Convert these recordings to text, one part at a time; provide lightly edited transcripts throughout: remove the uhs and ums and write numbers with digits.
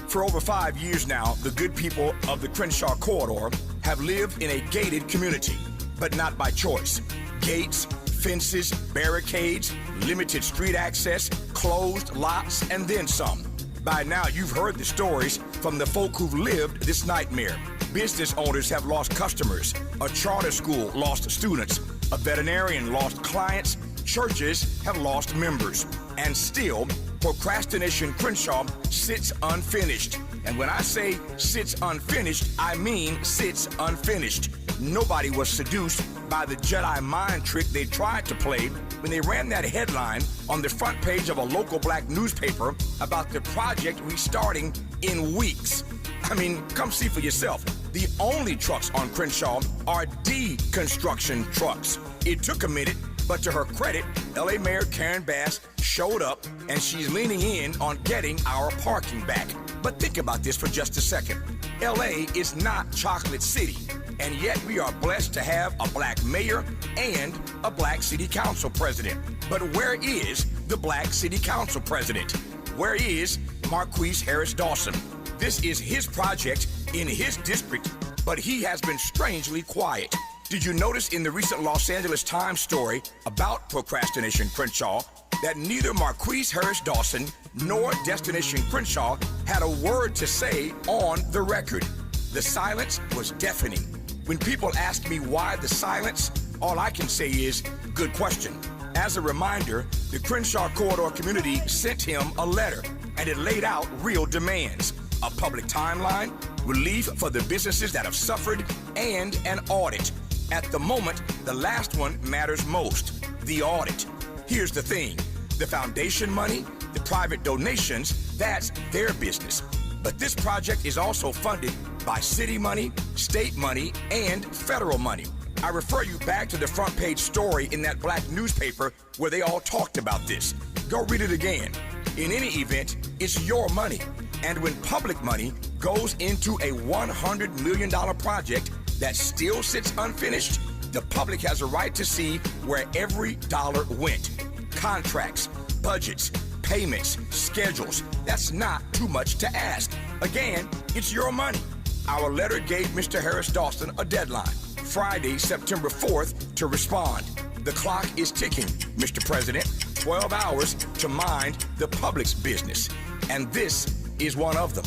For over 5 years now, the good people of the Crenshaw Corridor have lived in a gated community, but not by choice. Gates, fences, barricades, limited street access, closed lots, and then some. By now, you've heard the stories from the folk who've lived this nightmare. Business owners have lost customers. A charter school lost students. A veterinarian lost clients. Churches have lost members. And still, Procrastination Crenshaw sits unfinished. And when I say sits unfinished, I mean sits unfinished. Nobody was seduced by the Jedi mind trick they tried to play when they ran that headline on the front page of a local black newspaper about the project restarting in weeks. I mean, come see for yourself. The only trucks on Crenshaw are deconstruction trucks. It took a minute, but to her credit, LA Mayor Karen Bass showed up and she's leaning in on getting our parking back. But think about this for just a second. LA is not Chocolate City, and yet we are blessed to have a black mayor and a black city council president. But where is the black city council president? Where is Marquise Harris Dawson? This is his project in his district, but he has been strangely quiet. Did you notice in the recent Los Angeles Times story about Procrastination Crenshaw that neither Marquise Harris Dawson nor Destination Crenshaw had a word to say on the record? The silence was deafening. When people ask me why the silence, all I can say is, good question. As a reminder, the Crenshaw Corridor community sent him a letter, and it laid out real demands. A public timeline, relief for the businesses that have suffered, and an audit. At the moment, the last one matters most, the audit. Here's the thing, the foundation money, the private donations, that's their business. But this project is also funded by city money, state money, and federal money. I refer you back to the front page story in that black newspaper where they all talked about this. Go read it again. In any event, it's your money. And when public money goes into a $100 million project that still sits unfinished, the public has a right to see where every dollar went. Contracts, budgets, payments, schedules, that's not too much to ask. Again, it's your money. Our letter gave Mr. Harris Dawson a deadline, Friday, September 4th, to respond. The clock is ticking, Mr. President. 12 hours to mind the public's business. And this is one of them.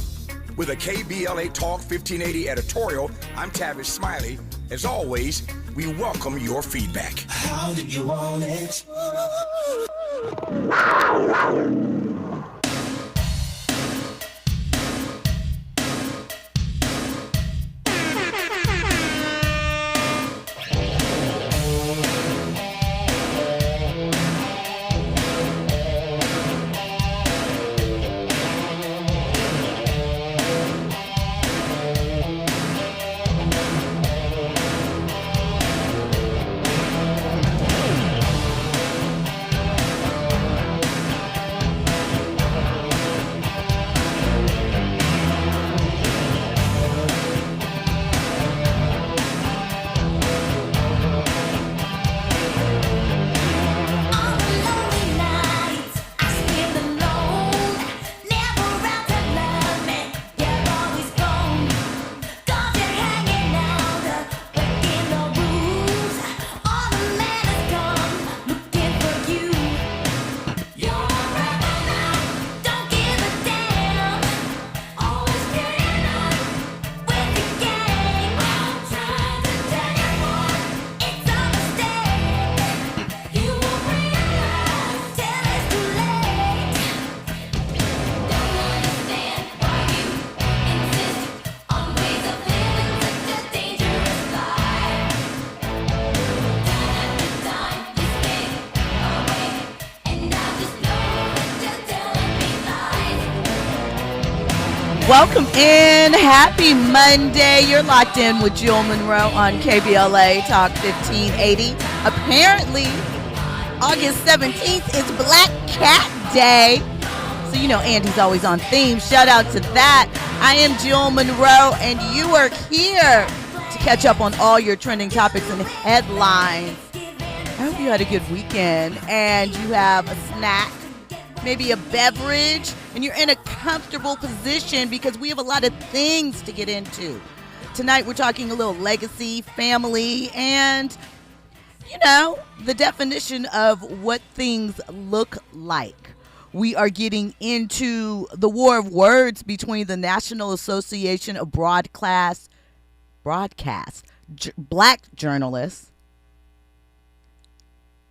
With a KBLA Talk 1580 editorial, I'm Tavis Smiley. As always, we welcome your feedback. How did you want it? Welcome in. Happy Monday. You're locked in with Jill Munroe on KBLA Talk 1580. Apparently, August 17th is Black Cat Day. So, you know, Andy's always on theme. Shout out to that. I am Jill Munroe, and you are here to catch up on all your trending topics and headlines. I hope you had a good weekend and you have a snack maybe a beverage, and you're in a comfortable position because we have a lot of things to get into. Tonight we're talking a little legacy, family, and, the definition of what things look like. We are getting into the war of words between the National Association of Broadcast Black Journalists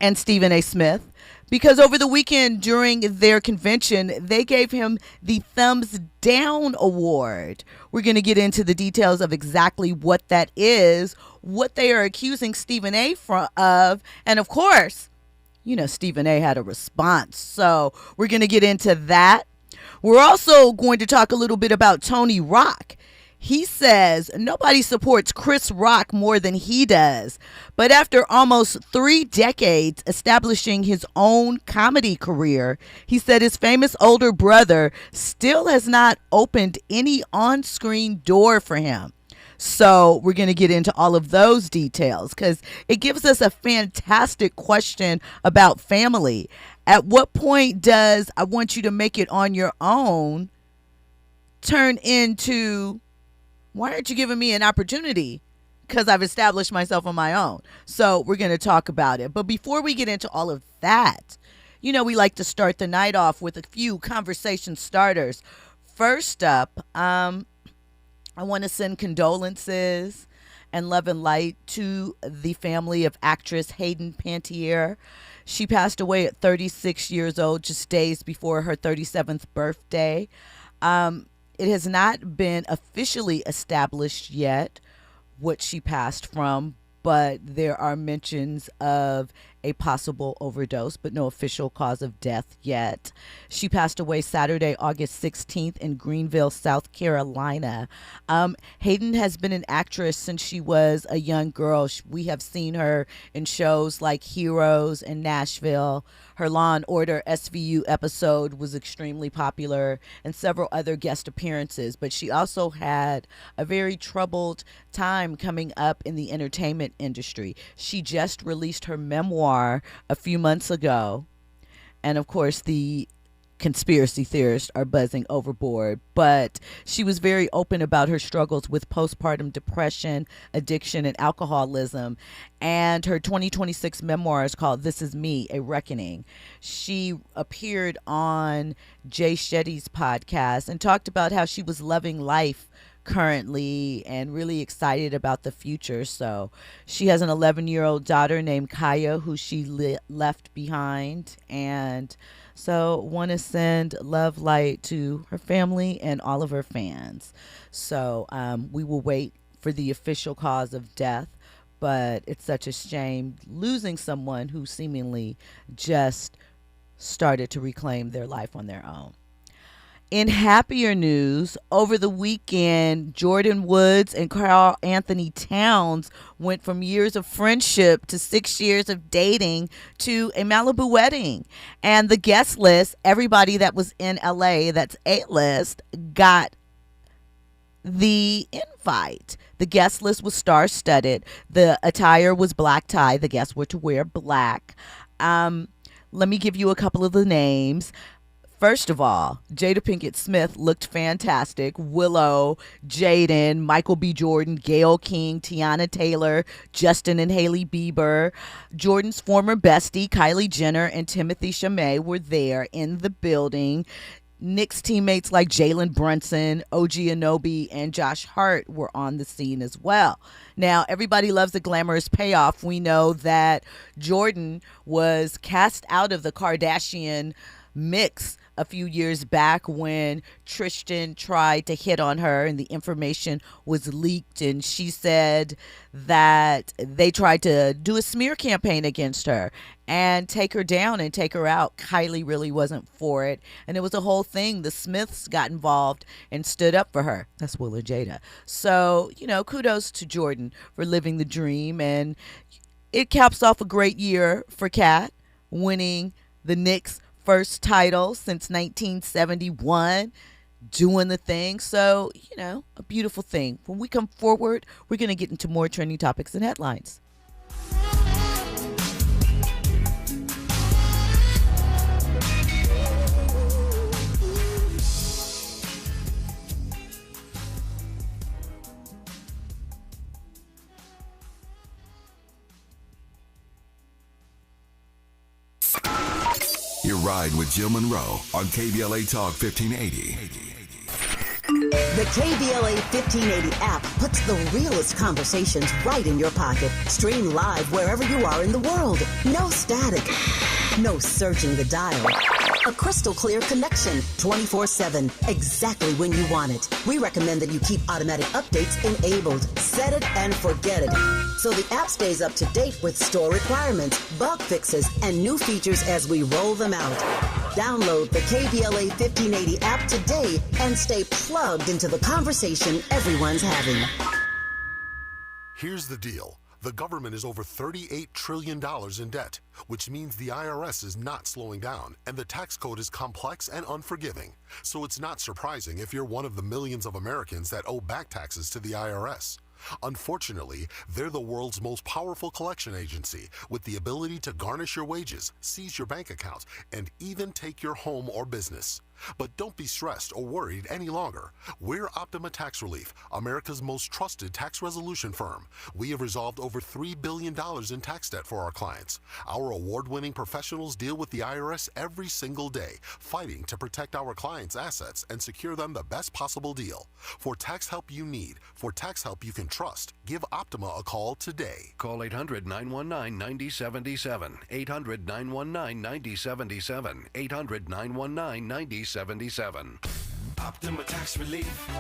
and Stephen A. Smith, because over the weekend during their convention, they gave him the Thumbs Down Award. We're going to get into the details of exactly what that is, what they are accusing Stephen A. of, and of course, Stephen A. had a response. So we're going to get into that. We're also going to talk a little bit about Tony Rock. He says nobody supports Chris Rock more than he does. But after almost 3 decades establishing his own comedy career, he said his famous older brother still has not opened any on-screen door for him. So we're going to get into all of those details because it gives us a fantastic question about family. At what point does "I want you to make it on your own" turn into "why aren't you giving me an opportunity because I've established myself on my own"? So we're going to talk about it. But before we get into all of that, we like to start the night off with a few conversation starters. First up, I want to send condolences and love and light to the family of actress Hayden Panettiere. She passed away at 36 years old, just days before her 37th birthday. It has not been officially established yet what she passed from, but there are mentions of a possible overdose, but no official cause of death yet. She passed away Saturday, August 16th in Greenville, South Carolina. Hayden has been an actress since she was a young girl. We have seen her in shows like Heroes and Nashville. Her Law and Order SVU episode was extremely popular, and several other guest appearances. But she also had a very troubled time coming up in the entertainment industry. She just released her memoir a few months ago, and of course the conspiracy theorists are buzzing overboard, but she was very open about her struggles with postpartum depression, addiction, and alcoholism, and her 2026 memoir is called This Is Me, A Reckoning. She appeared on Jay Shetty's podcast and talked about how she was loving life currently and really excited about the future. So she has an 11-year-old daughter named Kaya who she left behind, and so want to send love light to her family and all of her fans. So we will wait for the official cause of death, but it's such a shame losing someone who seemingly just started to reclaim their life on their own. In happier news, over the weekend, Jordan Woods and Karl Anthony Towns went from years of friendship to 6 years of dating to a Malibu wedding. And the guest list, everybody that was in LA, that's A-list, got the invite. The guest list was star-studded. The attire was black tie. The guests were to wear black. Let me give you a couple of the names. First of all, Jada Pinkett Smith looked fantastic. Willow, Jaden, Michael B. Jordan, Gayle King, Tiana Taylor, Justin and Hailey Bieber. Jordan's former bestie, Kylie Jenner, and Timothy Chalamet were there in the building. Nick's teammates like Jalen Brunson, OG Anunoby, and Josh Hart were on the scene as well. Now, everybody loves a glamorous payoff. We know that Jordan was cast out of the Kardashian mix a few years back when Tristan tried to hit on her and the information was leaked, and she said that they tried to do a smear campaign against her and take her down and take her out. Kylie really wasn't for it, and it was a whole thing. The Smiths got involved and stood up for her. That's Will and Jada. So, kudos to Jordan for living the dream, and it caps off a great year for Kat, winning the Knicks' first title since 1971, doing the thing. So, a beautiful thing. When we come forward, we're going to get into more trending topics and headlines. Ride with Jill Munroe on KBLA Talk 1580. The KBLA 1580 app puts the realest conversations right in your pocket. Stream live wherever you are in the world. No static. No searching the dial. A crystal clear connection 24/7, exactly when you want it. We recommend that you keep automatic updates enabled. Set it and forget it. So the app stays up to date with store requirements, bug fixes, and new features as we roll them out. Download the KBLA 1580 app today and stay plugged into the conversation everyone's having. Here's the deal. The government is over $38 trillion in debt, which means the IRS is not slowing down, and the tax code is complex and unforgiving. So it's not surprising if you're one of the millions of Americans that owe back taxes to the IRS. Unfortunately, they're the world's most powerful collection agency with the ability to garnish your wages, seize your bank account, and even take your home or business. But don't be stressed or worried any longer. We're Optima Tax Relief, America's most trusted tax resolution firm. We have resolved over $3 billion in tax debt for our clients. Our award-winning professionals deal with the IRS every single day, fighting to protect our clients' assets and secure them the best possible deal. For tax help you need, for tax help you can trust, give Optima a call today. Call 800-919-9077. 800-919-9077. 800-919-9077. Optima Tax Relief.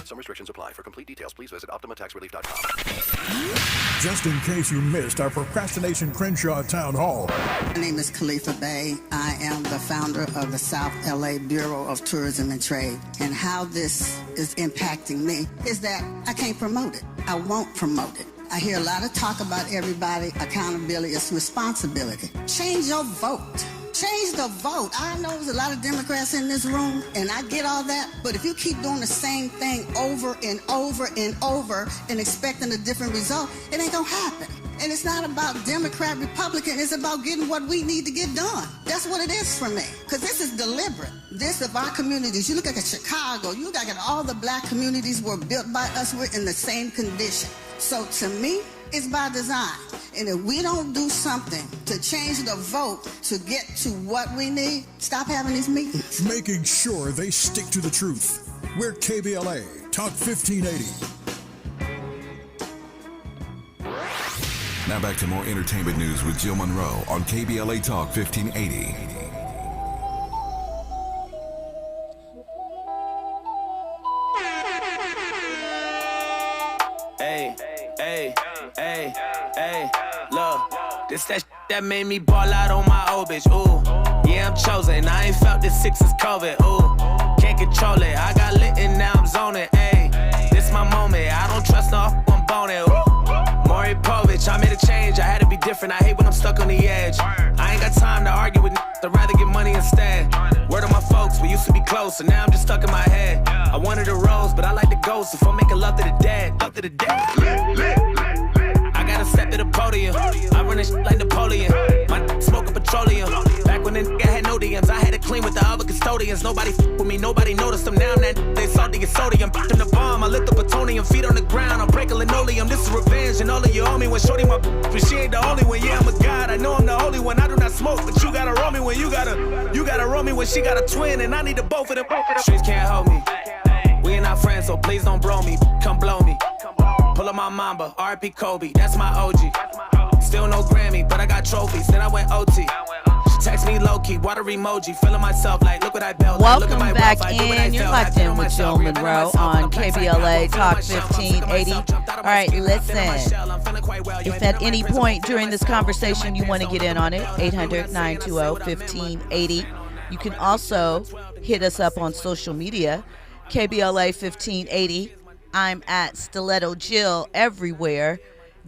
Some restrictions apply. For complete details, please visit OptimaTaxRelief.com. Just in case you missed our Procrastination Crenshaw Town Hall. My name is Khalifa Bay. I am the founder of the South LA Bureau of Tourism and Trade. And how this is impacting me is that I can't promote it. I won't promote it. I hear a lot of talk about everybody. Accountability is responsibility. Change your vote. Change the vote. I know there's a lot of Democrats in this room, and I get all that, but if you keep doing the same thing over and over and over and expecting a different result, it ain't gonna happen. And it's not about Democrat, Republican, it's about getting what we need to get done. That's what it is for me, because this is deliberate. This of our communities, you look at Chicago, you look at all the black communities were built by us, we're in the same condition. So to me, it's by design. And if we don't do something to change the vote to get to what we need, stop having these meetings. Making sure they stick to the truth. We're KBLA, Talk 1580. Now back to more entertainment news with Jill Munroe on KBLA Talk 1580. Hey, look, this that that made me ball out on my old bitch, ooh. Yeah, I'm chosen, I ain't felt this since COVID, ooh. Can't control it, I got lit and now I'm zoning, ayy. This my moment, I don't trust no I'm boning, ooh. Maury Povich, I made a change, I had to be different, I hate when I'm stuck on the edge. I ain't got time to argue with I'd rather get money instead. Word of my folks, we used to be close, and now I'm just stuck in my head. I wanted a rose, but I like the ghost, if I'm making love to the dead, love to the dead. I gotta step to the podium, I run this like Napoleon. My smoking petroleum, back when the nigga had no DMs, I had to clean with the other custodians. Nobody with me, nobody noticed them, now I'm that they salty as sodium. From the bomb, I lit the plutonium, feet on the ground, I'm breaking linoleum. This is revenge, and all of you owe me when shorty my but she ain't the only one. Yeah, I'm a god, I know I'm the holy one. I do not smoke, but you gotta roll me when you gotta roll me when she got a twin, and I need the both of them. Streets can't hold me, we ain't not friends, so please don't bro me, come blow me. Pull up my Mamba, R.P. Kobe, that's my OG. Still no Grammy, but I got trophies, then I went OT. She text me low-key, water emoji, feeling myself like, look what I built. Welcome back in. You're locked in with Jill Munroe on KBLA Talk 1580. All right, listen. If at any point during this conversation you want to get in on it, 800-920-1580. You can also hit us up on social media, KBLA 1580. I'm at Stiletto Jill everywhere.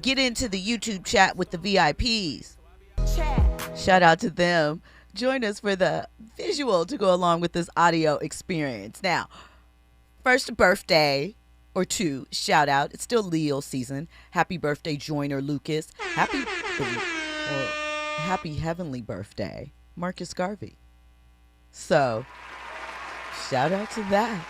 Get into the YouTube chat with the VIPs. Shout out to them. Join us for the visual to go along with this audio experience. Now, first birthday or two, shout out. It's still Leo season. Happy birthday, Joyner Lucas. Happy heavenly birthday, Marcus Garvey. So, shout out to that.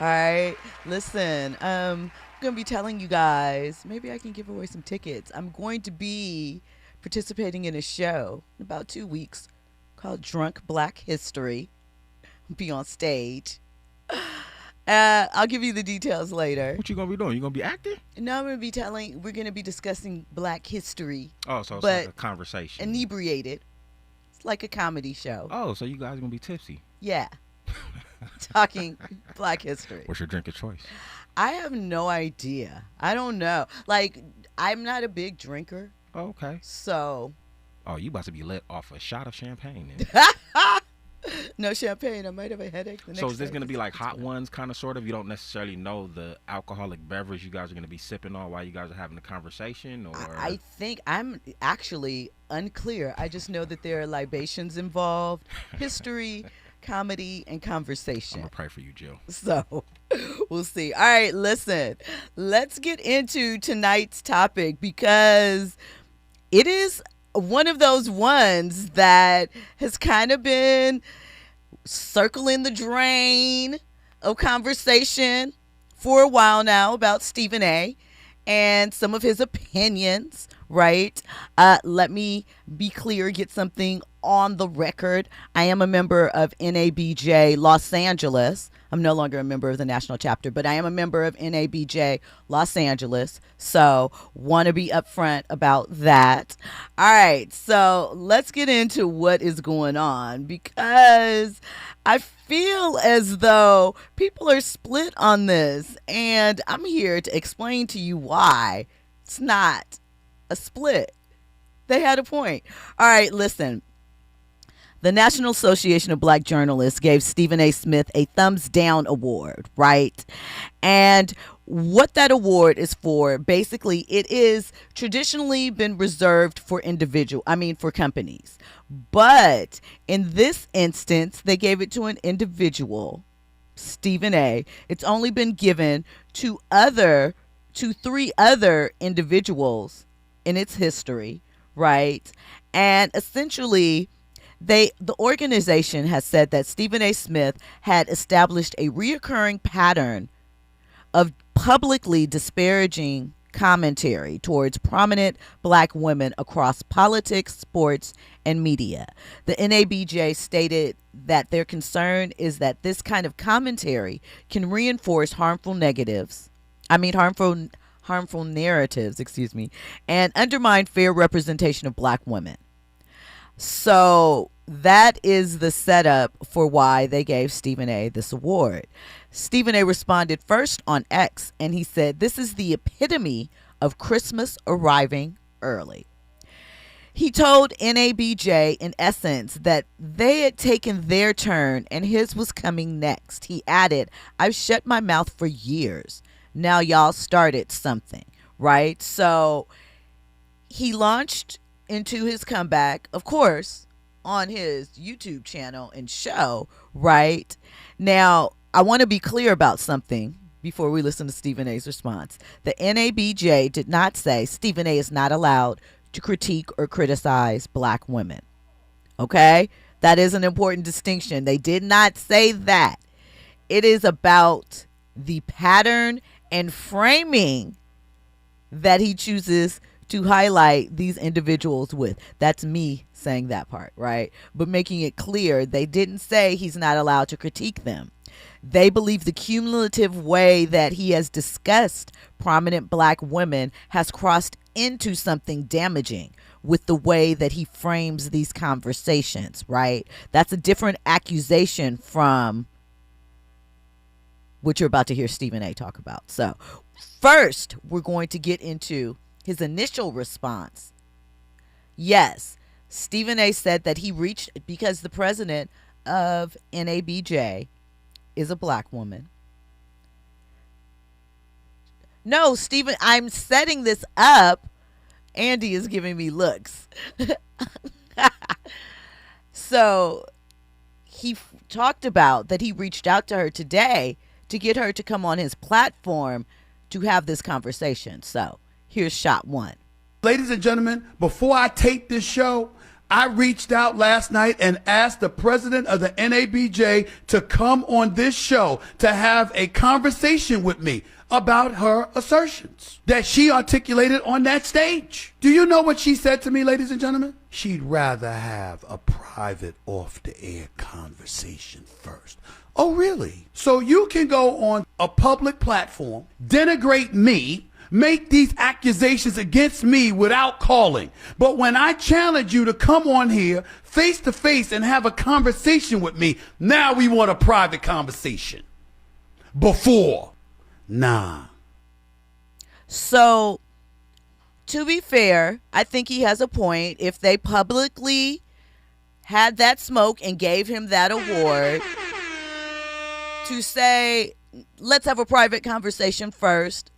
All right, listen, I'm going to be telling you guys, maybe I can give away some tickets. I'm going to be participating in a show in about 2 weeks called Drunk Black History. Be on stage. I'll give you the details later. What you gonna be doing? You gonna be acting? No, we're gonna be discussing Black history. Oh, so it's like a conversation. Inebriated. It's like a comedy show. Oh, so you guys are gonna be tipsy? Yeah. Talking Black history. What's your drink of choice? I have no idea. I don't know. Like, I'm not a big drinker. Oh, okay. So. Oh, you about to be let off a shot of champagne then. No champagne. I might have a headache the next day. So is this going to be like hot ones kind of sort of? You don't necessarily know the alcoholic beverage you guys are going to be sipping on while you guys are having a conversation? Or I think I'm actually unclear. I just know that there are libations involved, history, comedy, and conversation. I'm going to pray for you, Jill. So we'll see. All right, listen. Let's get into tonight's topic because it is one of those ones that has kind of been circling the drain of conversation for a while now about Stephen A. and some of his opinions, right? Let me be clear, get something on the record. I am a member of NABJ Los Angeles. I'm no longer a member of the national chapter, but I am a member of NABJ Los Angeles. So want to be upfront about that. All right. So let's get into what is going on because I feel as though people are split on this, and I'm here to explain to you why it's not a split. They had a point. All right, listen. The National Association of Black Journalists gave Stephen A. Smith a thumbs down award, right? And what that award is for, basically, it is traditionally been reserved for for companies. But in this instance, they gave it to an individual, Stephen A. It's only been given to 3 other individuals in its history, right? And essentially, the organization has said that Stephen A. Smith had established a reoccurring pattern of publicly disparaging commentary towards prominent black women across politics, sports, and media. The NABJ stated that their concern is that this kind of commentary can reinforce harmful narratives, and undermine fair representation of black women. So that is the setup for why they gave Stephen A. this award. Stephen A. responded first on X, and he said, "This is the epitome of Christmas arriving early." He told NABJ, in essence, that they had taken their turn and his was coming next. He added, "I've shut my mouth for years. Now y'all started something," right? So he launched into his comeback, of course, on his YouTube channel and show, right? Now, I want to be clear about something before we listen to Stephen A.'s response. The NABJ did not say Stephen A. is not allowed to critique or criticize black women. Okay? That is an important distinction. They did not say that. It is about the pattern and framing that he chooses to highlight these individuals with. That's me saying that part, right? But making it clear, they didn't say he's not allowed to critique them. They believe the cumulative way that he has discussed prominent black women has crossed into something damaging with the way that he frames these conversations, right? That's a different accusation from what you're about to hear Stephen A. talk about. So first, we're going to get into his initial response. Yes, Stephen A. said that he reached because the president of NABJ is a black woman. No, Stephen, I'm setting this up. Andy is giving me looks. So he talked about that he reached out to her today to get her to come on his platform to have this conversation. So here's shot one. Ladies and gentlemen, before I tape this show, I reached out last night and asked the president of the NABJ to come on this show to have a conversation with me about her assertions that she articulated on that stage. Do you know what she said to me, ladies and gentlemen? She'd rather have a private off-the-air conversation first. Oh, really? So you can go on a public platform, denigrate me, make these accusations against me without calling. But when I challenge you to come on here face to face and have a conversation with me, now we want a private conversation. Before, nah. So, to be fair, I think he has a point. If they publicly had that smoke and gave him that award, to say, let's have a private conversation first,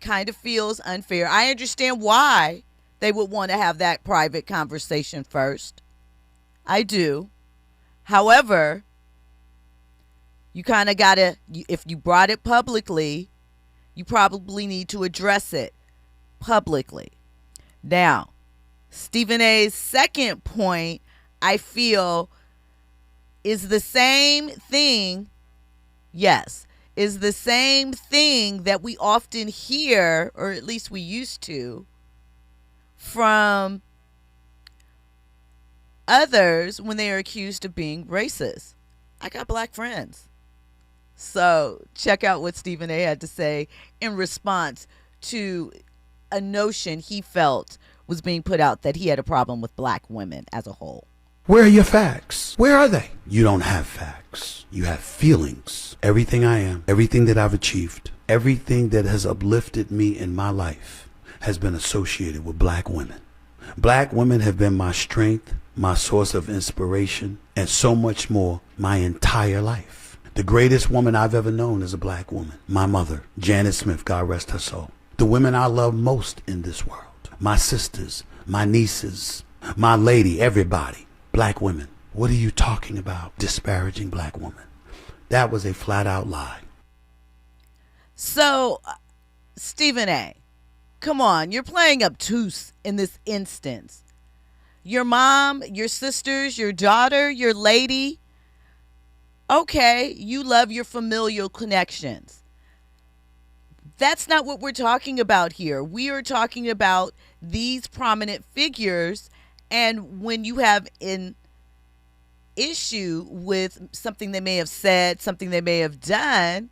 kind of feels unfair. I understand why they would want to have that private conversation first. I do. However, you kind of got to, if you brought it publicly, you probably need to address it publicly. Now, Stephen A's second point, I feel, is the same thing. Yes, is the same thing that we often hear, or at least we used to, from others when they are accused of being racist. I got black friends. So check out what Stephen A had to say in response to a notion he felt was being put out that he had a problem with black women as a whole. Where are your facts? Where are they? You don't have facts. You have feelings. Everything I am, everything that I've achieved, everything that has uplifted me in my life has been associated with black women. Black women have been my strength, my source of inspiration, and so much more my entire life. The greatest woman I've ever known is a black woman. My mother, Janet Smith, God rest her soul. The women I love most in this world. My sisters, my nieces, my lady, everybody. Black women. What are you talking about? Disparaging black women. That was a flat out lie. So, Stephen A, come on, you're playing obtuse in this instance. Your mom, your sisters, your daughter, your lady. Okay, you love your familial connections. That's not what we're talking about here. We are talking about these prominent figures, and when you have an issue with something they may have said, something they may have done,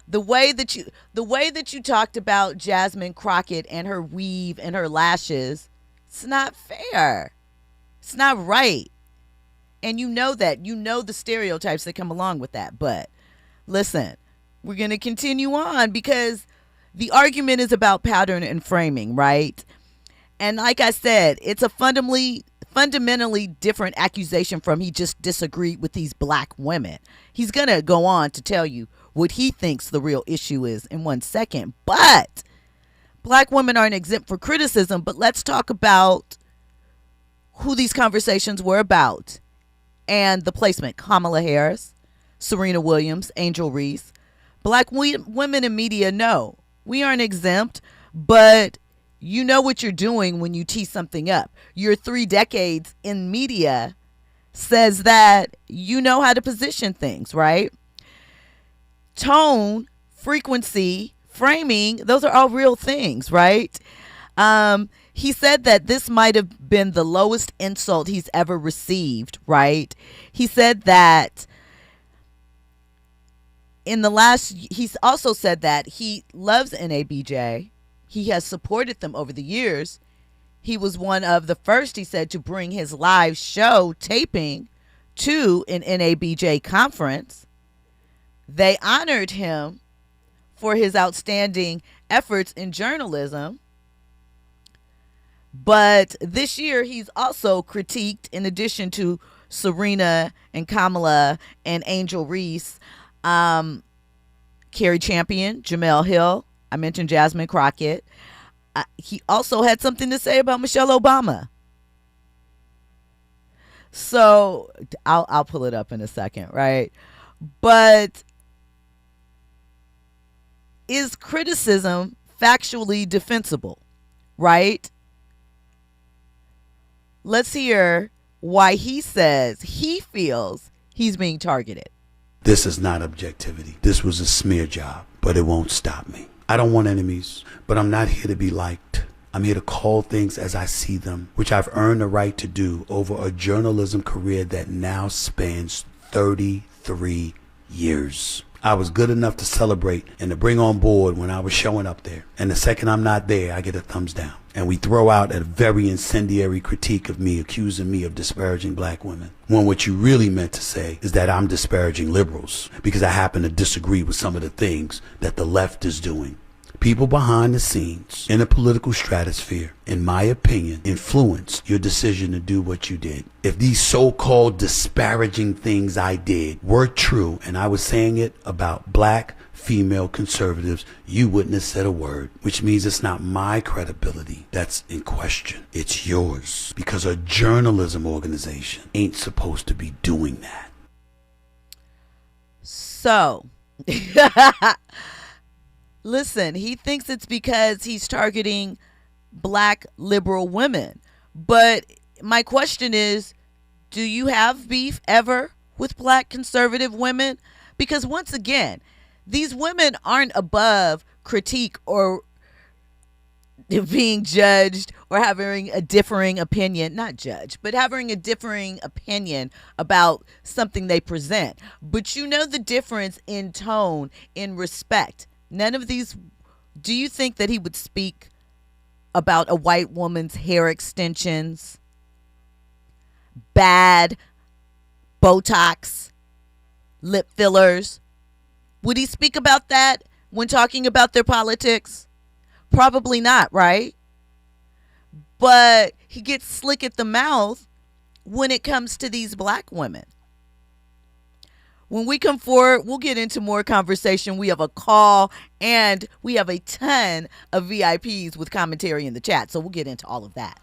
the way that you talked about Jasmine Crockett and her weave and her lashes, it's not fair. It's not right. And you know that. You know the stereotypes that come along with that. But listen, we're going to continue on because the argument is about pattern and framing, right? And like I said, it's a fundamentally different accusation from he just disagreed with these black women. He's going to go on to tell you what he thinks the real issue is in 1 second. But black women aren't exempt for criticism. But let's talk about who these conversations were about and the placement. Kamala Harris, Serena Williams, Angel Reese. Black women in media, no, we aren't exempt, but you know what you're doing when you tee something up. Your 3 decades in media says that you know how to position things, right? Tone, frequency, framing, those are all real things, right? He said that this might have been the lowest insult he's ever received, right? He said that he's also said that he loves NABJ. He has supported them over the years. He was one of the first, he said, to bring his live show taping to an NABJ conference. They honored him for his outstanding efforts in journalism. But this year, he's also critiqued, in addition to Serena and Kamala and Angel Reese, Carrie Champion, Jamel Hill. I mentioned Jasmine Crockett. He also had something to say about Michelle Obama. So I'll pull it up in a second, right? But is criticism factually defensible, right? Let's hear why he says he feels he's being targeted. This is not objectivity. This was a smear job, but it won't stop me. I don't want enemies, but I'm not here to be liked. I'm here to call things as I see them, which I've earned the right to do over a journalism career that now spans 33 years. I was good enough to celebrate and to bring on board when I was showing up there. And the second I'm not there, I get a thumbs down. And we throw out a very incendiary critique of me, accusing me of disparaging black women. When what you really meant to say is that I'm disparaging liberals because I happen to disagree with some of the things that the left is doing. People behind the scenes in the political stratosphere, in my opinion, influenced your decision to do what you did. If these so-called disparaging things I did were true, and I was saying it about black female conservatives, you wouldn't have said a word, which means it's not my credibility that's in question. It's yours, because a journalism organization ain't supposed to be doing that. So, listen, he thinks it's because he's targeting black liberal women. But my question is, do you have beef ever with black conservative women? Because once again, these women aren't above critique or being judged or having a differing opinion, not judged, but having a differing opinion about something they present. But you know the difference in tone, in respect. None of these, do you think that he would speak about a white woman's hair extensions, bad Botox, lip fillers? Would he speak about that when talking about their politics? Probably not, right? But he gets slick at the mouth when it comes to these black women. When we come forward, we'll get into more conversation. We have a call and we have a ton of VIPs with commentary in the chat. So we'll get into all of that.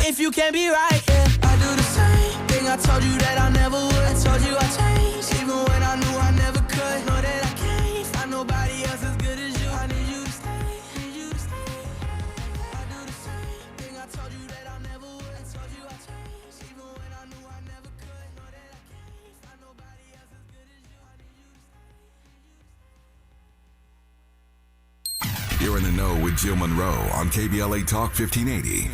If you can't be right, yeah, I do the same thing. I told you that I never would. I told you I changed, even when I knew I never could. Know that I can't find nobody else as good as you. I need you to stay, need you to stay. I do the same thing. I told you that I never would. I told you I changed, even when I knew I never could. Know that I can't find nobody else as good as you. I need you to stay. You're in the know with Jill Munroe on KBLA Talk 1580.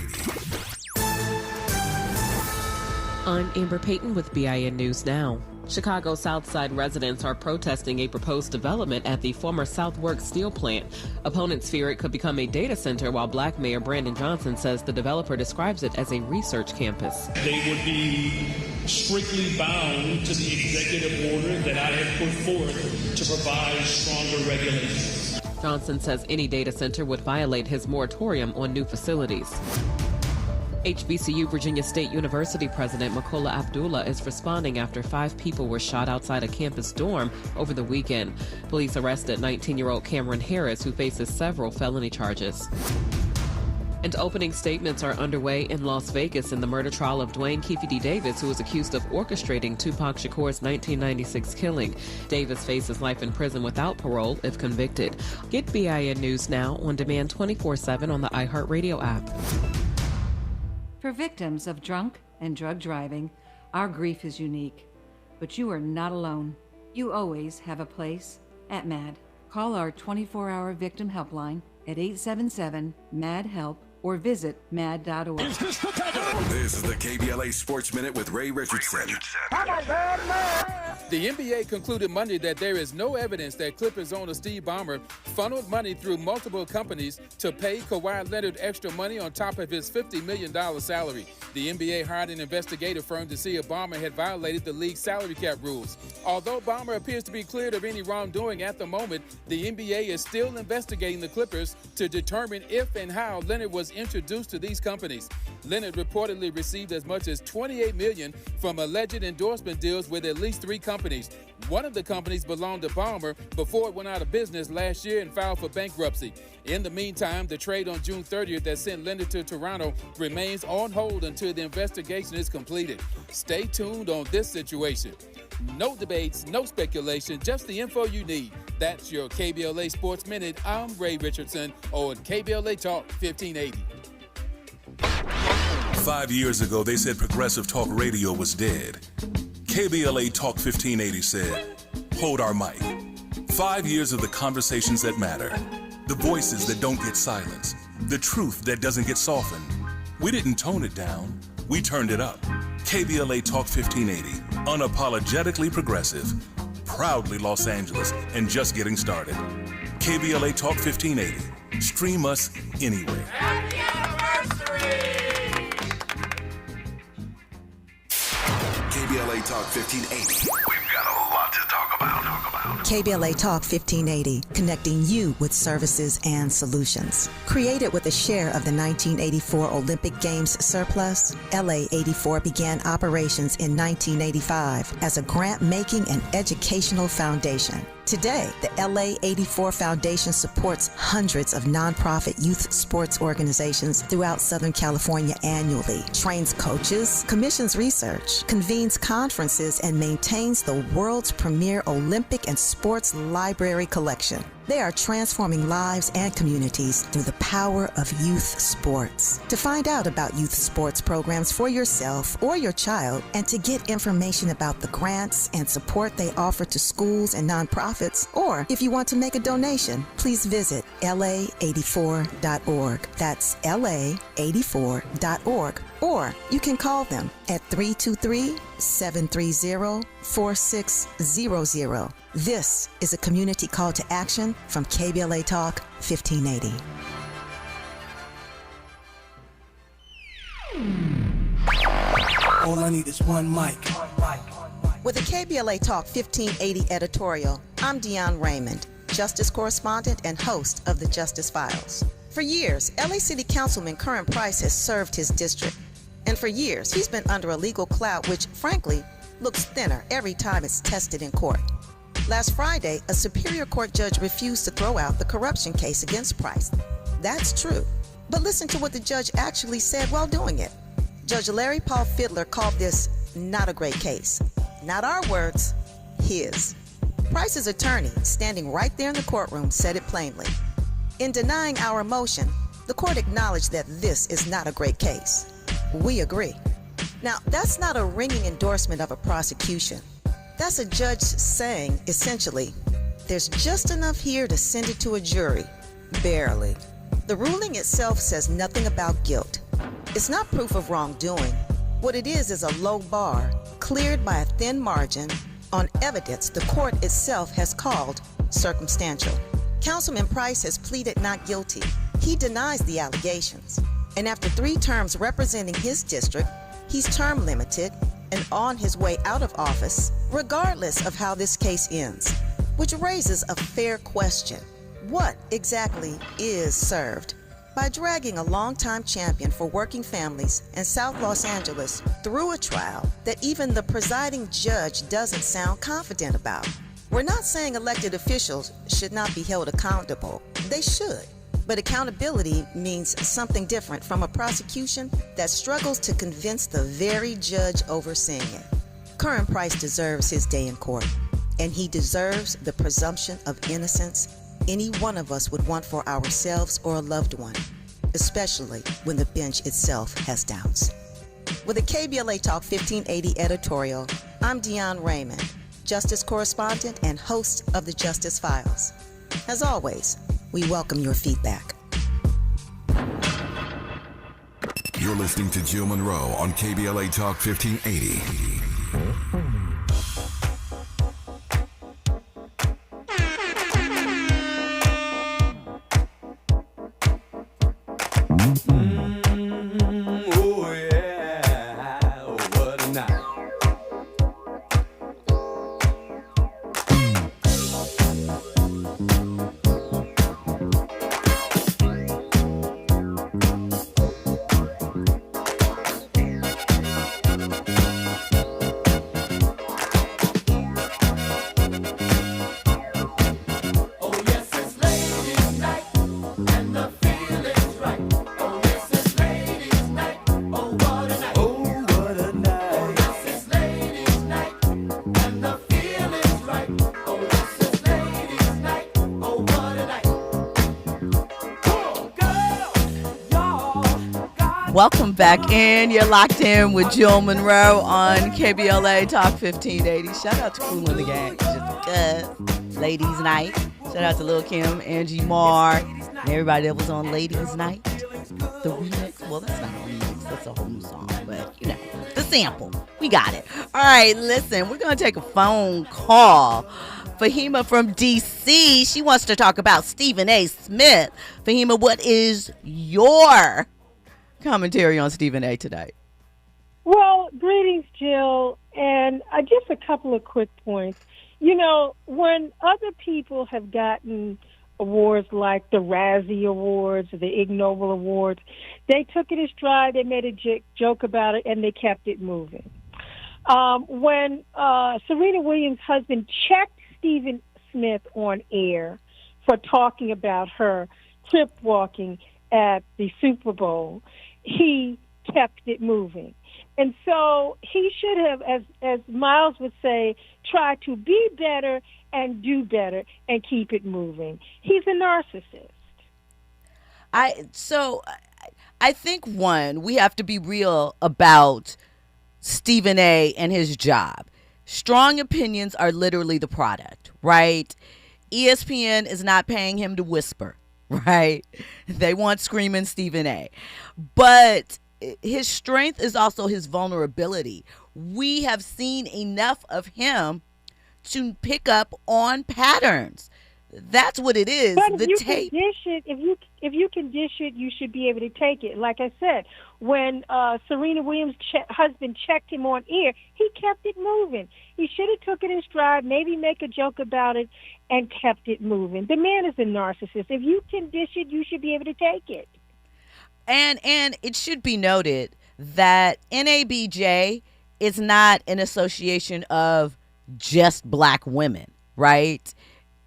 I'm Amber Payton with BIN News Now. Chicago Southside residents are protesting a proposed development at the former Southworks steel plant. Opponents fear it could become a data center, while Black Mayor Brandon Johnson says the developer describes it as a research campus. They would be strictly bound to the executive order that I have put forth to provide stronger regulations. Johnson says any data center would violate his moratorium on new facilities. HBCU Virginia State University President Makola Abdullah is responding after 5 people were shot outside a campus dorm over the weekend. Police arrested 19-year-old Cameron Harris, who faces several felony charges. And opening statements are underway in Las Vegas in the murder trial of Dwayne Keefe D. Davis, who is accused of orchestrating Tupac Shakur's 1996 killing. Davis faces life in prison without parole if convicted. Get BIN News Now on demand 24/7 on the iHeartRadio app. For victims of drunk and drug driving, our grief is unique. But you are not alone. You always have a place at MAD. Call our 24-hour victim helpline at 877-MAD-HELP or visit mad.org. This is the KBLA Sports Minute with Ray Richardson. The NBA concluded Monday that there is no evidence that Clippers owner Steve Ballmer funneled money through multiple companies to pay Kawhi Leonard extra money on top of his $50 million salary. The NBA hired an investigative firm to see if Ballmer had violated the league's salary cap rules. Although Ballmer appears to be cleared of any wrongdoing at the moment, the NBA is still investigating the Clippers to determine if and how Leonard was introduced to these companies. Leonard reportedly received as much as $28 million from alleged endorsement deals with at least 3 companies. One of the companies belonged to Ballmer before it went out of business last year and filed for bankruptcy. In the meantime, the trade on June 30th that sent Leonard to Toronto remains on hold until the investigation is completed. Stay tuned on this situation. No debates, no speculation, just the info you need. That's your KBLA Sports Minute. I'm Ray Richardson on KBLA Talk 1580. 5 years ago, they said progressive talk radio was dead. KBLA Talk 1580 said, hold our mic. 5 years of the conversations that matter, the voices that don't get silenced, the truth that doesn't get softened. We didn't tone it down, we turned it up. KBLA Talk 1580, unapologetically progressive, proudly Los Angeles, and just getting started. KBLA Talk 1580, stream us anywhere. Happy anniversary! KBLA Talk 1580. We've got a lot to talk about. KBLA Talk 1580, connecting you with services and solutions. Created with a share of the 1984 Olympic Games surplus, LA 84 began operations in 1985 as a grant-making and educational foundation. Today, the LA 84 Foundation supports hundreds of nonprofit youth sports organizations throughout Southern California annually, trains coaches, commissions research, convenes conferences, and maintains the world's premier Olympic and sports library collection. They are transforming lives and communities through the power of youth sports. To find out about youth sports programs for yourself or your child, and to get information about the grants and support they offer to schools and nonprofits, or if you want to make a donation, please visit la84.org. That's la84.org. Or you can call them at 323-730-4600. This is a community call to action from KBLA Talk 1580. All I need is one mic. With a KBLA Talk 1580 editorial, I'm Deon Raymond, Justice Correspondent and host of the Justice Files. For years, LA City Councilman Curran Price has served his district. And for years, he's been under a legal cloud which, frankly, looks thinner every time it's tested in court. Last Friday, a Superior Court judge refused to throw out the corruption case against Price. That's true. But listen to what the judge actually said while doing it. Judge Larry Paul Fiddler called this not a great case. Not our words, his. Price's attorney, standing right there in the courtroom, said it plainly. In denying our motion, the court acknowledged that this is not a great case. We agree. Now, that's not a ringing endorsement of a prosecution. That's a judge saying, essentially, there's just enough here to send it to a jury. Barely. The ruling itself says nothing about guilt. It's not proof of wrongdoing. What it is a low bar, cleared by a thin margin, on evidence the court itself has called circumstantial. Councilman Price has pleaded not guilty. He denies the allegations. And after 3 terms representing his district, he's term limited and on his way out of office, regardless of how this case ends. Which raises a fair question. What exactly is served? By dragging a longtime champion for working families in South Los Angeles through a trial that even the presiding judge doesn't sound confident about. We're not saying elected officials should not be held accountable. They should. But accountability means something different from a prosecution that struggles to convince the very judge overseeing it. Curran Price deserves his day in court, and he deserves the presumption of innocence any one of us would want for ourselves or a loved one, especially when the bench itself has doubts. With a KBLA Talk 1580 editorial, I'm Deon Raymond, Justice Correspondent and host of the Justice Files. As always, we welcome your feedback. You're listening to Jill Munroe on KBLA Talk 1580. Welcome back in. You're locked in with Jill Munroe on KBLA Talk 1580. Shout out to Cool in the Gang. Just because. Ladies Night. Shout out to Lil Kim, Angie Marr, and everybody that was on Ladies Night. The remix. Well, that's not a remix. That's a whole new song. But, you know, the sample. We got it. All right, listen. We're going to take a phone call. Fahima from D.C., she wants to talk about Stephen A. Smith. Fahima, what is your commentary on Stephen A. today? Well, greetings, Jill, and just a couple of quick points. You know, when other people have gotten awards like the Razzie Awards, the Ig Nobel Awards, they took it in stride, they made a joke about it, and they kept it moving. When Serena Williams' husband checked Stephen Smith on air for talking about her trip walking at the Super Bowl, he kept it moving. And so he should have, as Miles would say, try to be better and do better and keep it moving. He's a narcissist. I think, one, we have to be real about Stephen A. and his job. Strong opinions are literally the product, right? ESPN is not paying him to whisper, right? They want screaming Stephen A. But his strength is also his vulnerability. We have seen enough of him to pick up on patterns. That's what it is. But the tape. If you can dish it, you should be able to take it. Like I said, when Serena Williams' husband checked him on air, he kept it moving. He should have took it in stride, maybe make a joke about it, and kept it moving. The man is a narcissist. If you can dish it, you should be able to take it. And it should be noted that NABJ is not an association of just black women, right?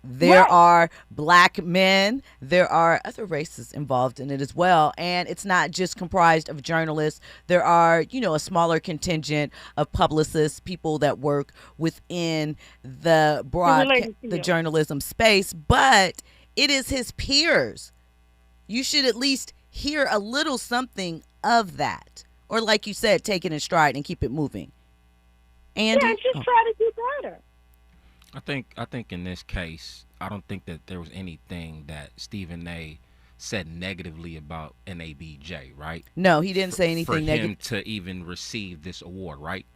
There are black men. There are other races involved in it as well. And it's not just comprised of journalists. There are, a smaller contingent of publicists, people that work within the the journalism space. But it is his peers. You should at least hear a little something of that. Or like you said, take it in stride and keep it moving. Andy? Yeah, just try to do better. I think in this case, I don't think that there was anything that Stephen A. said negatively about NABJ, right? No, he didn't say anything negative. For him to even receive this award, right?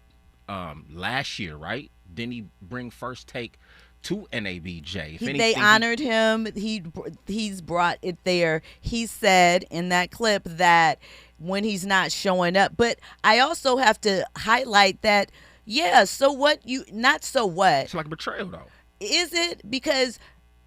Last year, right? Didn't he bring First Take to NABJ? They honored him. He's brought it there. He said in that clip that when he's not showing up. But I also have to highlight that, yeah, so what? Not so what. It's like a betrayal, though. Is it? Because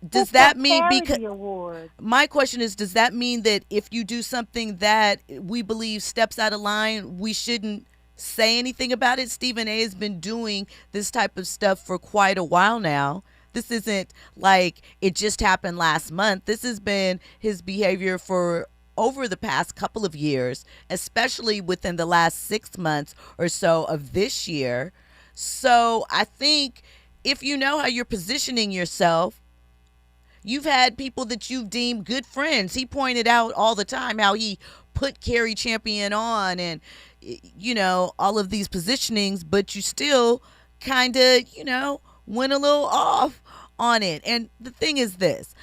does that mean, award. My question is, does that mean that if you do something that we believe steps out of line, we shouldn't say anything about it? Stephen A. has been doing this type of stuff for quite a while now. This isn't like it just happened last month. This has been his behavior for over the past couple of years, especially within the last 6 months or so of this year. So I think if you know how you're positioning yourself, you've had people that you've deemed good friends. He pointed out all the time how he put Carrie Champion on and, all of these positionings, but you still kind of, went a little off on it. And the thing is this.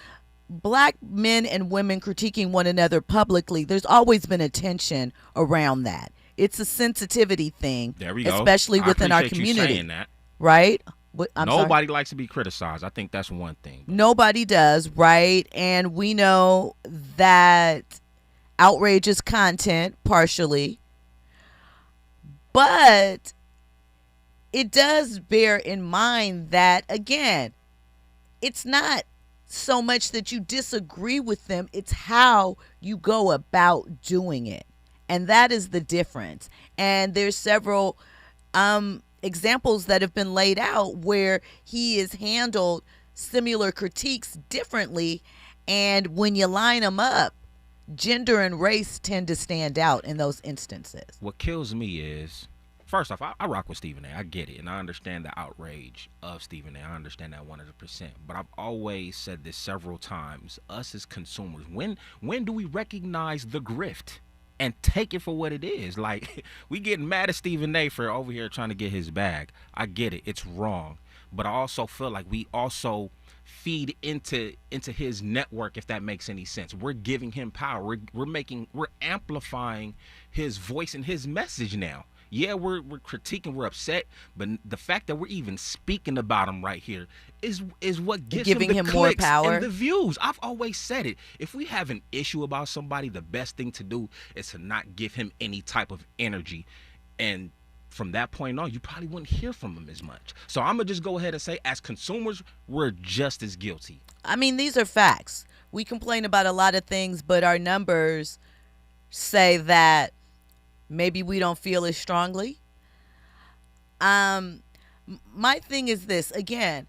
Black men and women critiquing one another publicly, there's always been a tension around that. It's a sensitivity thing, there we go. Especially within our community. You saying that. Right? Nobody likes to be criticized. I think that's one thing. Nobody does, right? And we know that outrage is content, partially. But it does bear in mind that, again, it's not so much that you disagree with them, it's how you go about doing it. And that is the difference. And there's several examples that have been laid out where he has handled similar critiques differently. And when you line them up, gender and race tend to stand out in those instances. What kills me is, first off, I rock with Stephen A. I get it, and I understand the outrage of Stephen A. I understand that 100%. But I've always said this several times. Us as consumers, when do we recognize the grift? and take it for what it is. Like, we getting mad at Stephen A for over here trying to get his bag. I get it. It's wrong. But I also feel like we also feed into his network, if that makes any sense. We're giving him power. We're amplifying his voice and his message now. Yeah, we're critiquing, we're upset, but the fact that we're even speaking about him right here is what gives giving him the more clicks power and the views. I've always said it. If we have an issue about somebody, the best thing to do is to not give him any type of energy. And from that point on, you probably wouldn't hear from him as much. So I'm going to just go ahead and say, as consumers, we're just as guilty. I mean, these are facts. We complain about a lot of things, but our numbers say that maybe we don't feel as strongly. My thing is this, again,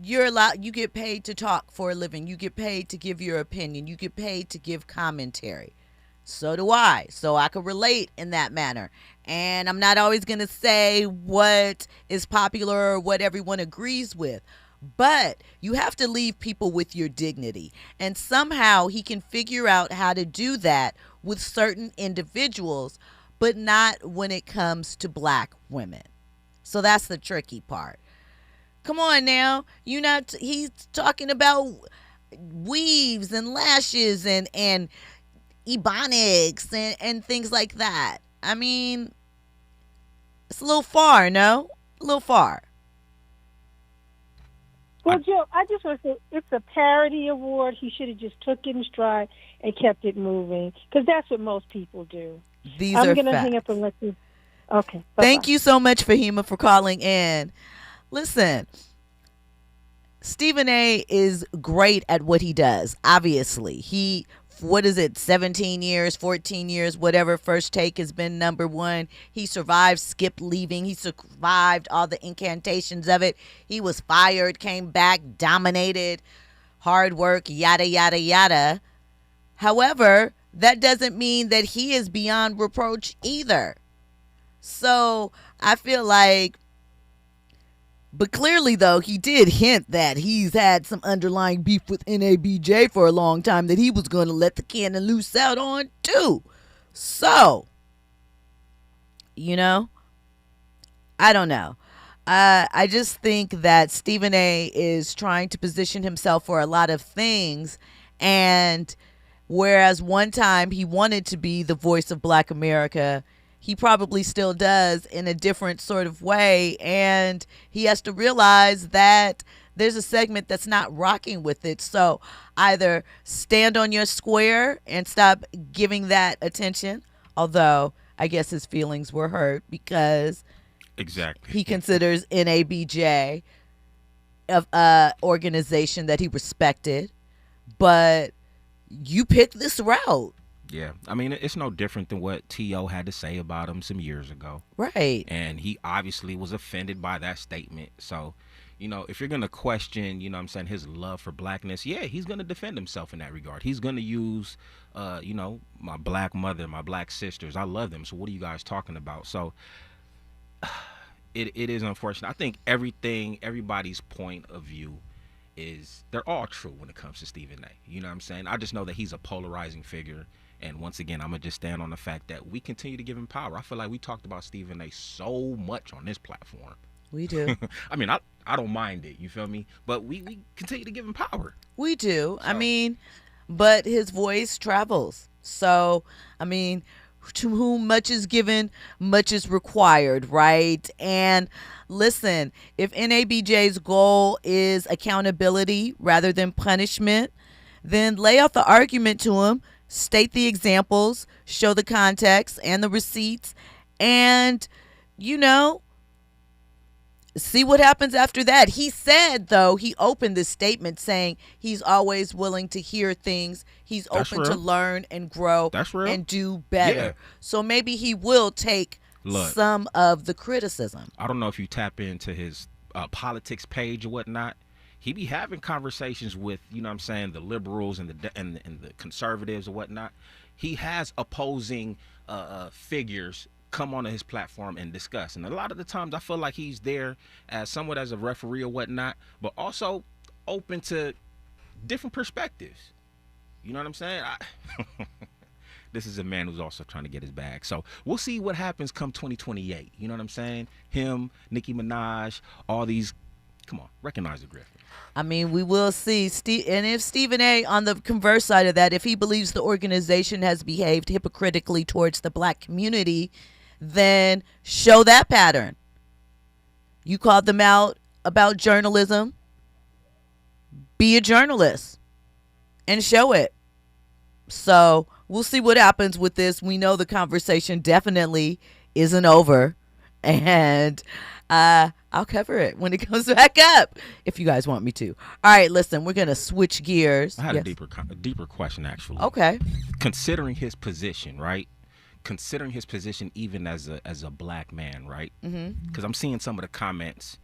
you get paid to talk for a living. You get paid to give your opinion. You get paid to give commentary. So do I. So I can relate in that manner. And I'm not always going to say what is popular or what everyone agrees with. But you have to leave people with your dignity. And somehow he can figure out how to do that with certain individuals, but not when it comes to black women. So that's the tricky part. Come on now. He's talking about weaves and lashes and ebonics and things like that. I mean, it's a little far, no? A little far. Well, Joe, I just want to say it's a parody award. He should have just took it in stride and kept it moving, because that's what most people do. I'm going to hang up and let you. Okay. Bye-bye. Thank you so much, Fahima, for calling in. Listen, Stephen A. is great at what he does. Obviously, 17 years, 14 years, whatever, First Take has been #1. He survived Skip leaving. He survived all the incantations of it. He was fired, came back, dominated, hard work, yada, yada, yada. However, that doesn't mean that he is beyond reproach either. So I feel like, but clearly, though, he did hint that he's had some underlying beef with NABJ for a long time that he was going to let the cannon loose out on, too. So, I don't know. I just think that Stephen A. is trying to position himself for a lot of things. And whereas one time he wanted to be the voice of Black America, he probably still does in a different sort of way. And he has to realize that there's a segment that's not rocking with it. So either stand on your square and stop giving that attention. Although I guess his feelings were hurt because he considers NABJ an organization that he respected. But you picked this route. Yeah, I mean, it's no different than what T.O. had to say about him some years ago. Right. And he obviously was offended by that statement. So, if you're going to question, his love for blackness, yeah, he's going to defend himself in that regard. He's going to use, my black mother, my black sisters. I love them. So what are you guys talking about? So it is unfortunate. I think everybody's point of view they're all true when it comes to Stephen A. You know what I'm saying? I just know that he's a polarizing figure. And once again, I'm going to just stand on the fact that we continue to give him power. I feel like we talked about Stephen A. so much on this platform. We do. I mean, I don't mind it. You feel me? But we continue to give him power. We do. So. I mean, but his voice travels. So, I mean, to whom much is given, much is required, right? And listen, if NABJ's goal is accountability rather than punishment, then lay out the argument to him. State the examples, show the context and the receipts, and, see what happens after that. He said, though, he opened this statement saying he's always willing to hear things. He's open to learn and grow and do better. Yeah. So maybe he will take some of the criticism. I don't know if you tap into his politics page or whatnot. He be having conversations with, the liberals and the conservatives or whatnot. He has opposing figures come onto his platform and discuss. And a lot of the times I feel like he's there as somewhat as a referee or whatnot, but also open to different perspectives. You know what I'm saying? This is a man who's also trying to get his bag. So we'll see what happens come 2028. You know what I'm saying? Him, Nicki Minaj, all these. Come on, recognize the grift. I mean, we will see. And if Stephen A., on the converse side of that, if he believes the organization has behaved hypocritically towards the black community, then show that pattern. You called them out about journalism. Be a journalist and show it. So we'll see what happens with this. We know the conversation definitely isn't over. And I'll cover it when it comes back up if you guys want me to. All right, listen, we're going to switch gears. I had a deeper question, actually. Okay. Considering his position, right? Considering his position even as a black man, right? Because I'm seeing some of the comments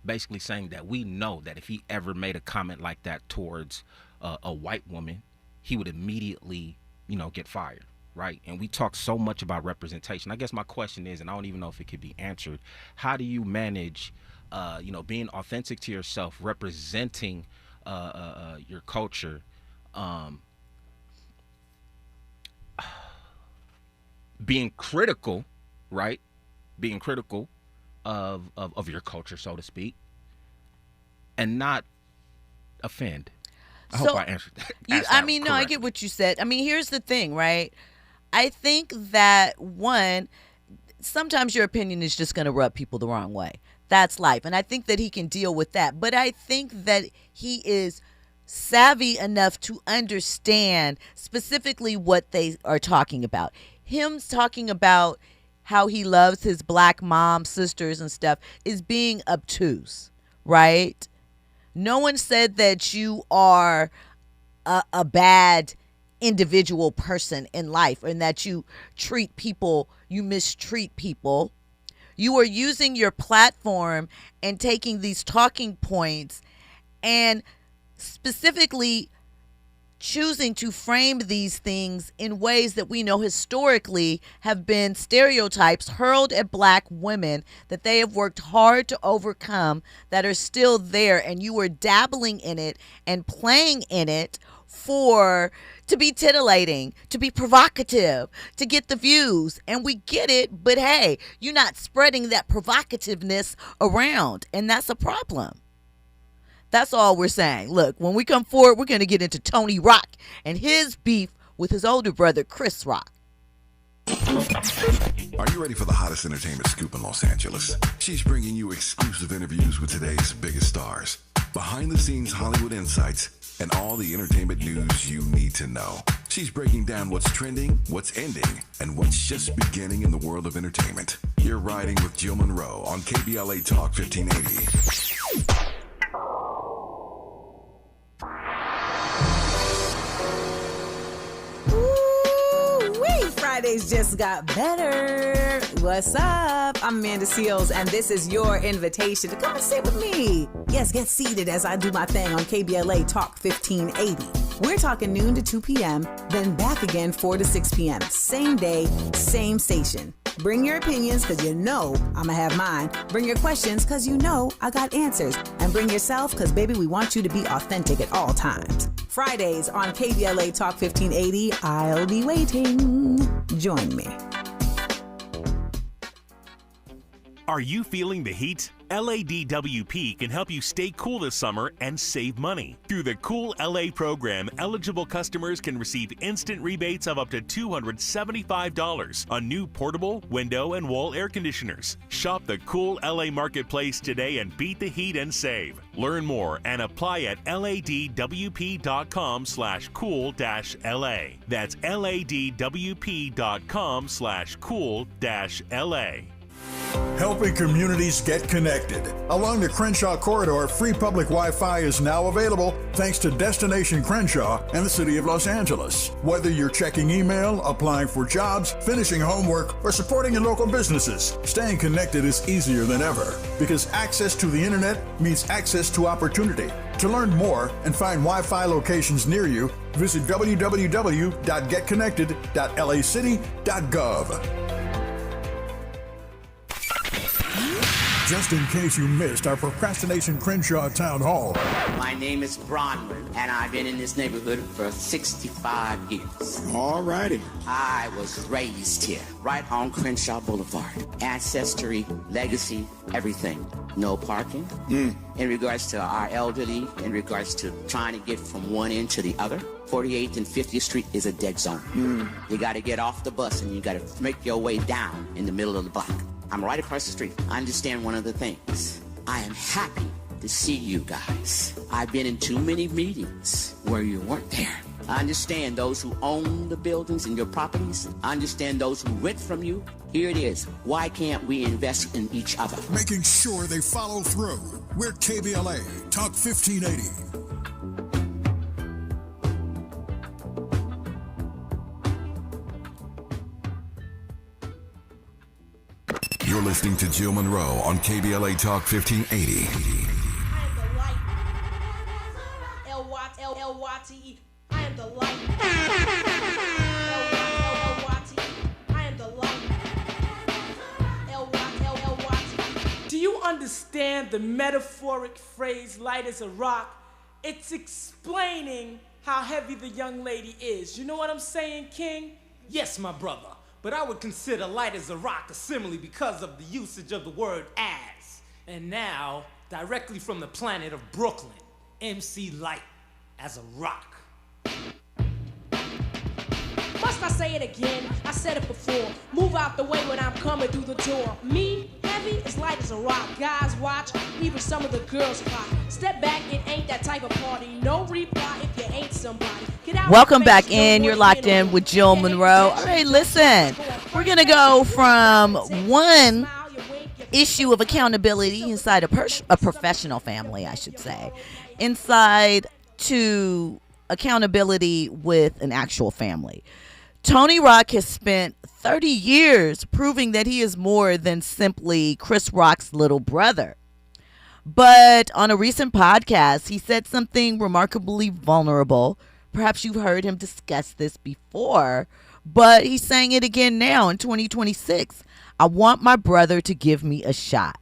basically saying that we know that if he ever made a comment like that towards a white woman, he would immediately, get fired, right? And we talk so much about representation. I guess my question is, and I don't even know if it could be answered, how do you manage, being authentic to yourself, representing your culture, being critical, right? Being critical of your culture, so to speak, and not offend. I hope I answered that. No, I get what you said. I mean, here's the thing, right? I think that, one, sometimes your opinion is just going to rub people the wrong way. That's life. And I think that he can deal with that. But I think that he is savvy enough to understand specifically what they are talking about. Him talking about how he loves his black mom, sisters, and stuff is being obtuse, right? No one said that you are a bad individual person in life and that you mistreat people. You are using your platform and taking these talking points and specifically choosing to frame these things in ways that we know historically have been stereotypes hurled at black women that they have worked hard to overcome, that are still there, and you are dabbling in it and playing in it to be titillating, to be provocative, to get the views. And we get it, but hey, you're not spreading that provocativeness around, and that's a problem. That's all we're saying. Look, when we come forward, we're going to get into Tony Rock and his beef with his older brother, Chris Rock. Are you ready for the hottest entertainment scoop in Los Angeles? She's bringing you exclusive interviews with today's biggest stars, behind-the-scenes Hollywood insights, and all the entertainment news you need to know. She's breaking down what's trending, what's ending, and what's just beginning in the world of entertainment. You're riding with Jill Munroe on KBLA Talk 1580. Fridays just got better. What's up? I'm Amanda Seals, and this is your invitation to come and sit with me. Yes, get seated as I do my thing on KBLA Talk 1580. We're talking noon to 2 p.m., then back again 4 to 6 p.m. Same day, same station. Bring your opinions, because you know I'm going to have mine. Bring your questions, because you know I got answers. And bring yourself, because, baby, we want you to be authentic at all times. Fridays on KBLA Talk 1580. I'll be waiting. Join me. Are you feeling the heat? LADWP can help you stay cool this summer and save money. Through the Cool LA program, eligible customers can receive instant rebates of up to $275 on new portable, window, and wall air conditioners. Shop the Cool LA marketplace today and beat the heat and save. Learn more and apply at ladwp.com/cool-LA. That's ladwp.com/cool-LA. Helping communities get connected. Along the Crenshaw corridor, free public Wi-Fi is now available thanks to Destination Crenshaw and the City of Los Angeles. Whether you're checking email, applying for jobs, finishing homework, or supporting your local businesses, staying connected is easier than ever because access to the internet means access to opportunity. To learn more and find Wi-Fi locations near you, visit www.getconnected.lacity.gov. Just in case you missed our Procrastination Crenshaw Town Hall. My name is Bronwyn, and I've been in this neighborhood for 65 years. All righty. I was raised here, right on Crenshaw Boulevard. Ancestry, legacy, everything. No parking. In regards to our elderly, in regards to trying to get from one end to the other, 48th and 50th Street is a dead zone. You got to get off the bus, and you got to make your way down in the middle of the block. I'm right across the street. I understand one of the things. I am happy to see you guys. I've been in too many meetings where you weren't there. I understand those who own the buildings and your properties. I understand those who rent from you. Here it is. Why can't we invest in each other? Making sure they follow through. We're KBLA, Talk 1580. You're listening to Jill Munroe on KBLA Talk 1580. L-Y-T-E. I am the light. I am the light. L-Y-T. Do you understand the metaphoric phrase light as a rock? It's explaining how heavy the young lady is. You know what I'm saying, King? Yes, my brother. But I would consider light as a rock a simile because of the usage of the word as. And now, directly from the planet of Brooklyn, MC Light as a rock. Must I say it again? I said it before. Move out the way when I'm coming through the door. Me, heavy, as light as a rock. Guys, watch, even some of the girls pop. Step back, it ain't that type of party. No reply if you ain't somebody. Welcome back in. You're locked in with Jill Munroe. All right, listen. We're going to go from one issue of accountability inside a professional family, I should say, inside to accountability with an actual family. Tony Rock has spent 30 years proving that he is more than simply Chris Rock's little brother. But on a recent podcast, he said something remarkably vulnerable. Perhaps you've heard him discuss this before, but he's saying it again now in 2026. I want my brother to give me a shot.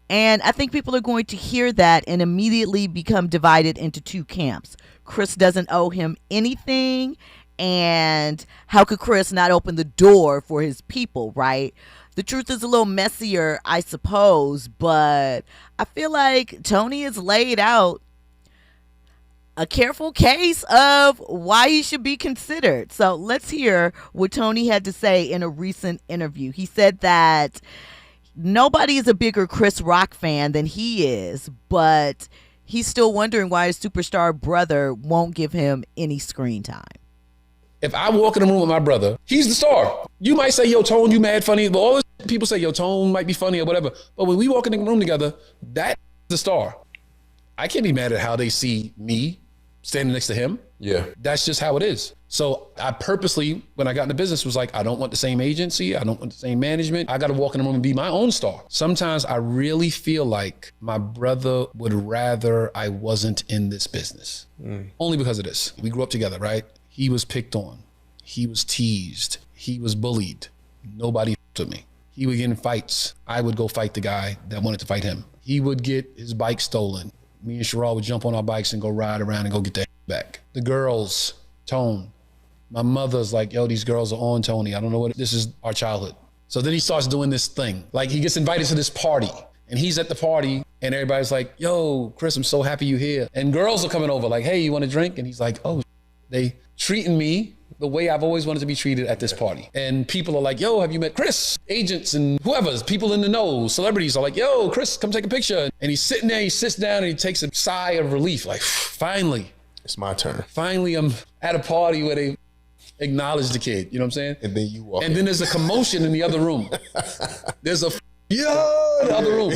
And I think people are going to hear that and immediately become divided into two camps. Chris doesn't owe him anything, and how could Chris not open the door for his people, right? The truth is a little messier, I suppose, but I feel like Tony has laid out a careful case of why he should be considered. So let's hear what Tony had to say in a recent interview. He said that nobody is a bigger Chris Rock fan than he is, but he's still wondering why his superstar brother won't give him any screen time. If I walk in the room with my brother, he's the star. You might say, yo, Tone, you mad funny, but all this people say, yo, Tone might be funny or whatever. But when we walk in the room together, that's the star. I can't be mad at how they see me standing next to him. Yeah. That's just how it is. So I purposely, when I got into business, was like, I don't want the same agency. I don't want the same management. I got to walk in the room and be my own star. Sometimes I really feel like my brother would rather I wasn't in this business. Only because of this. We grew up together, right? He was picked on. He was teased. He was bullied. Nobody with me. He would get in fights. I would go fight the guy that wanted to fight him. He would get his bike stolen. Me and Sherrod would jump on our bikes and go ride around and go get that back. The girls, Tone. My mother's like, yo, these girls are on Tony. I don't know what, this is our childhood. So then he starts doing this thing. Like he gets invited to this party and he's at the party and everybody's like, yo, Chris, I'm so happy you're here. And girls are coming over like, hey, you want a drink? And he's like, oh, they treating me the way I've always wanted to be treated at this party. And people are like, yo, have you met Chris? Agents and whoever, people in the know, celebrities are like, yo, Chris, come take a picture. And he's sitting there, he sits down and he takes a sigh of relief. Like, finally. It's my turn. Finally, I'm at a party where they acknowledge the kid, you know what I'm saying? And then you walk in. Then there's a commotion in the other room. There's a in the other room.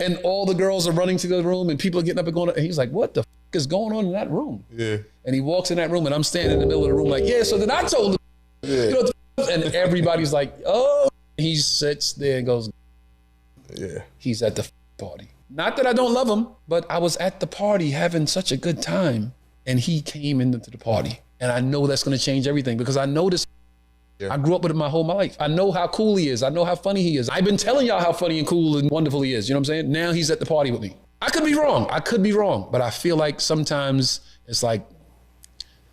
And all the girls are running to the room and people are getting up and going, and he's like, what the is going on in that room? Yeah. And he walks in that room and I'm standing in the middle of the room like, yeah, so then I told him, you know, and everybody's like, oh, he sits there and goes, yeah, he's at the party. Not that I don't love him, but I was at the party having such a good time and he came into the party. And I know that's going to change everything because I know this I grew up with him my whole life. I know how cool he is. I know how funny he is. I've been telling y'all how funny and cool and wonderful he is. You know what I'm saying? Now he's at the party with me. I could be wrong. But I feel like sometimes it's like,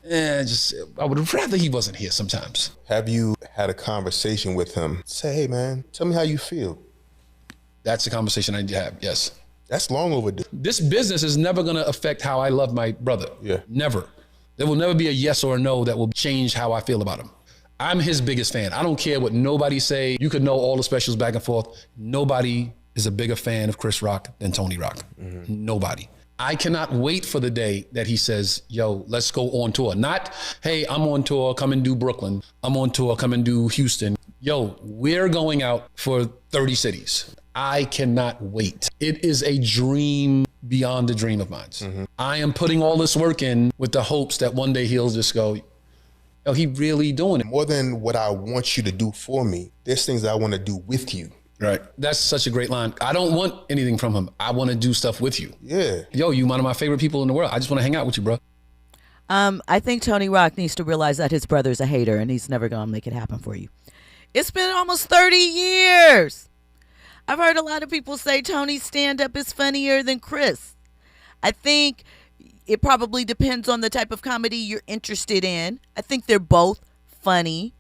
I would rather he wasn't here sometimes. Have you had a conversation with him? Say, hey man, tell me how you feel. That's the conversation I need to have, yes. That's long overdue. This business is never gonna affect how I love my brother. Yeah. Never. There will never be a yes or a no that will change how I feel about him. I'm his biggest fan. I don't care what nobody say. You could know all the specials back and forth. Nobody is a bigger fan of Chris Rock than Tony Rock. Mm-hmm. Nobody. I cannot wait for the day that he says, yo, let's go on tour. Not, hey, I'm on tour, come and do Brooklyn. I'm on tour, come and do Houston. Yo, we're going out for 30 cities. I cannot wait. It is a dream beyond a dream of mine. Mm-hmm. I am putting all this work in with the hopes that one day he'll just go, oh, he really doing it. More than what I want you to do for me, there's things that I want to do with you. Right. That's such a great line. I don't want anything from him. I want to do stuff with you. Yeah. Yo, you one of my favorite people in the world. I just want to hang out with you, bro. I think Tony Rock needs to realize that his brother's a hater and he's never going to make it happen for you. It's been almost 30 years. I've heard a lot of people say Tony's stand-up is funnier than Chris. I think it probably depends on the type of comedy you're interested in. I think they're both funny.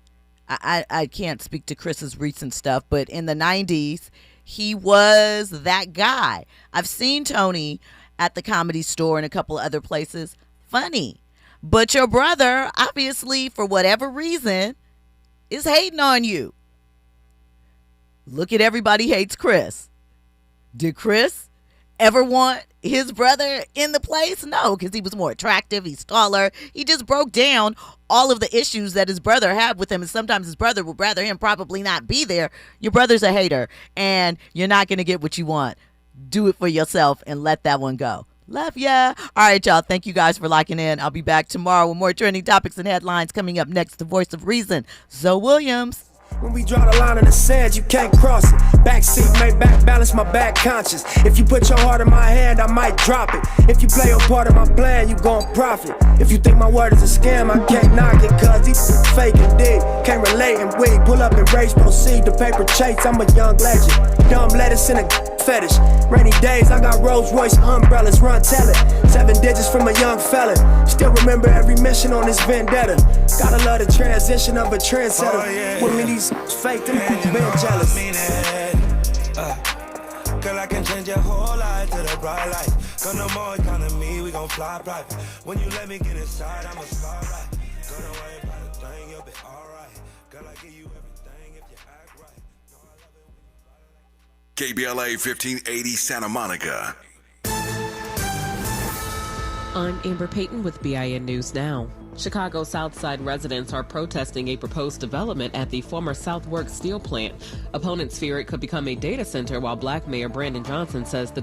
I can't speak to Chris's recent stuff, but in the 90s, he was that guy. I've seen Tony at the Comedy Store and a couple of other places. Funny. But your brother, obviously, for whatever reason, is hating on you. Look at Everybody Hates Chris. Did Chris ever want his brother in the place? No, because he was more attractive. He's taller. He just broke down all of the issues that his brother had with him. And sometimes his brother would rather him probably not be there. Your brother's a hater and you're not going to get what you want. Do it for yourself and let that one go. Love ya. All right, y'all. Thank you guys for locking in. I'll be back tomorrow with more trending topics and headlines. Coming up next, the voice of reason, Zoe Williams. When we draw the line in the sand, you can't cross it. Backseat, make back balance my back conscious. If you put your heart in my hand, I might drop it. If you play a part of my plan, you gon' profit. If you think my word is a scam, I can't knock it. Cause these fake and dig, can't relate and wig. Pull up and race, proceed the paper chase. I'm a young legend. Dumb lettuce in a fetish. Rainy days, I got Rolls Royce umbrellas, run tell it. 7 digits from a young fella. Still remember every mission on this vendetta. Gotta love the transition of a trendsetter. With me these fake, them people been jealous. Girl, I can change your whole life to the bright light. Got no more economy, we gon' fly private. When you let me get inside, I'm a star right. Girl, don't worry about a thing, you'll be alright. Girl, I give you everything if you act right. KBLA 1580 Santa Monica. I'm Amber Payton with BIN News Now. Chicago Southside residents are protesting a proposed development at the former Southworks steel plant. Opponents fear it could become a data center, while Black Mayor Brandon Johnson says the